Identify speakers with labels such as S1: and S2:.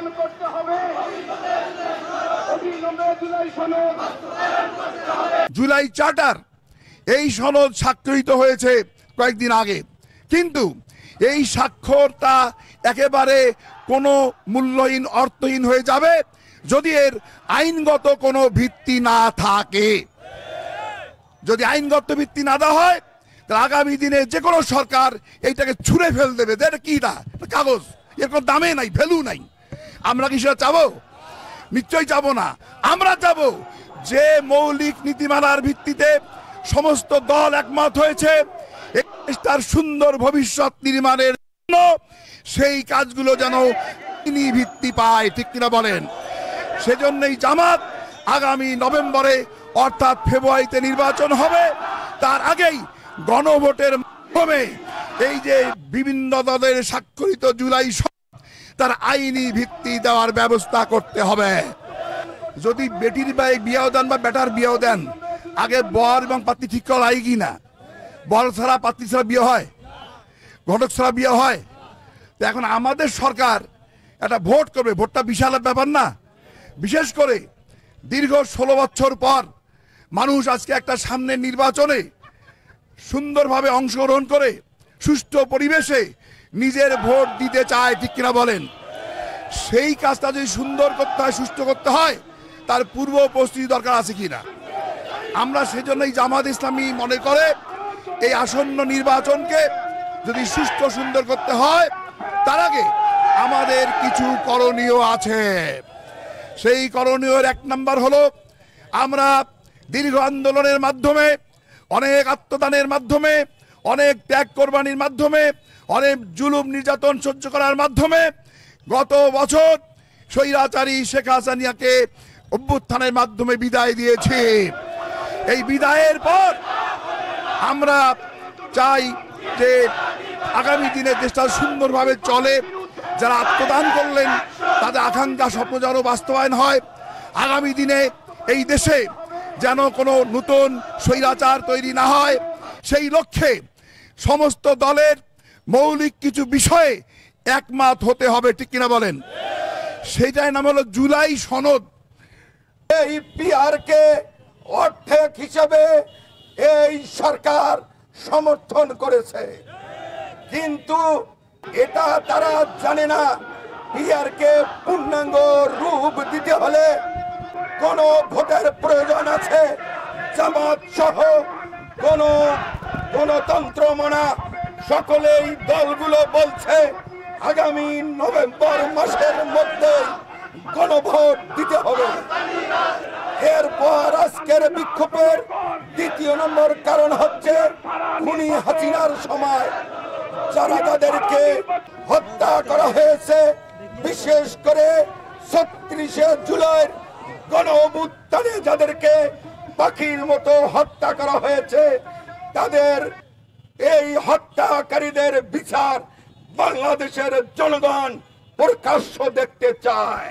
S1: বাস্তবায়ন করতে হবে। অবিলম্বে জুলাই সনদ,
S2: জুলাই চার্টার এই সনদ স্বাক্ষরিত হয়েছে কয়েকদিন আগে, কিন্তু এই স্বাক্ষরটা একেবারে কোনো মূল্যহীন অর্থহীন হয়ে যাবে যদি এর আইনগত কোনো ভিত্তি না থাকে। যদি আইনগত ভিত্তি না দেওয়া হয় তাহলে আগামী দিনে যে কোনো সরকার এইটাকে ছুঁড়ে ফেল দেবে। এটা কি, না কাগজ, এর কোনো দামে নাই, ভ্যালু নাই। আমরা কি সেটা চাবো? নিশ্চয়ই চাবো না। আমরা চাবো যে মৌলিক নীতিমালার ভিত্তিতে সমস্ত দল একমত হয়েছে তার সুন্দর ভবিষ্যৎ নির্মাণের জন্য সেই কাজগুলো যেন ভিত্তি পায়, ঠিক কিনা বলেন? সেজন্যই জামাত আগামী নভেম্বরে অর্থাৎ ফেব্রুয়ারিতে নির্বাচন হবে, তার আগেই গণভোটের মাধ্যমে এই যে বিভিন্ন দলের স্বাক্ষরিত জুলাই তার আইনি ভিত্তি দেওয়ার ব্যবস্থা করতে হবে। যদি বেটির বিয়েও দেন বা বেটার বিয়েও দেন, আগে বর এবং পাত্রী ঠিক করা হয় কি না? বর ছাড়া পাত্রী ছাড়া বিয়ে হয়? ঘটক ছাড়া বিয়ে হয়? তো এখন আমাদের সরকার একটা ভোট করবে, ভোটটা বিশাল ব্যাপার না? বিশেষ করে দীর্ঘ 16 বছর পর মানুষ আজকে একটা সামনের নির্বাচনে সুন্দরভাবে অংশগ্রহণ করে সুষ্ঠু পরিবেশে নিজের ভোট দিতে চায়, ঠিক কিনা বলেন? সেই কাজটা যদি সুন্দর করতে হয়, সুষ্ঠু করতে হয়, তার পূর্ব প্রস্তুতি দরকার আছে কিনা। আমরা সেজন্যই জামাত ইসলামী মনে করে এই আসন্ন নির্বাচনকে যদি সুষ্ঠু সুন্দর করতে হয় তার আগে আমাদের কিছু করণীয় আছে। সেই করণীয়ের 1 নম্বর হলো, আমরা দীর্ঘ আন্দোলনের মাধ্যমে, অনেক আত্মদানের মাধ্যমে, অনেক ত্যাগ কোরবানির মাধ্যমে, অনেক জুলুম নির্যাতন সহ্য করার মাধ্যমে গত বছর স্বৈরাচারী শেখ হাসিনাকে অভ্যুত্থানের মাধ্যমে বিদায় দিয়েছি। এই বিদায়ের পর আমরা চাই যে আগামী দিনে দেশটা সুন্দরভাবে চলে, যারা আত্মদান করলেন তাদের আকাঙ্ক্ষা স্বপ্ন যেন বাস্তবায়ন হয়। আগামী দিনে এই দেশে যেন কোনো নতুন স্বৈরাচার তৈরি না হয়, সেই লক্ষ্যে সমস্ত দলের মৌলিক কিছু বিষয়ে একমত হতে হবে, ঠিক কিনা বলেন? সেইটাই নাম হলো জুলাই সনদ।
S3: এই পিআরকে অর্থের হিসেবে এই সরকার সমর্থন করেছে, কিন্তু এটা তারা জানে না পিআরকে পূর্ণাঙ্গ রূপ দিতে হলে কোন ভোটের প্রয়োজন আছে। জামাত সহ কোন গণতন্ত্র মানা সকলেই দলগুলো বলছে আগামী নভেম্বর মাসের মধ্যে গণভোট দিতে হবে। এরপর আজকের বিক্ষোভের 2 নম্বর কারণ হচ্ছে খুনি হাসিনার সময় যারা তাদেরকে হত্যা করা হয়েছে, বিশেষ করে 36শে জুলাই গণ অভ্যুত্থানে যাদেরকে পাখির মতো হত্যা করা হয়েছে, তাদের এই হত্যাকারীদের বিচার বাংলাদেশের জনগণ প্রকাশ্য দেখতে চায়।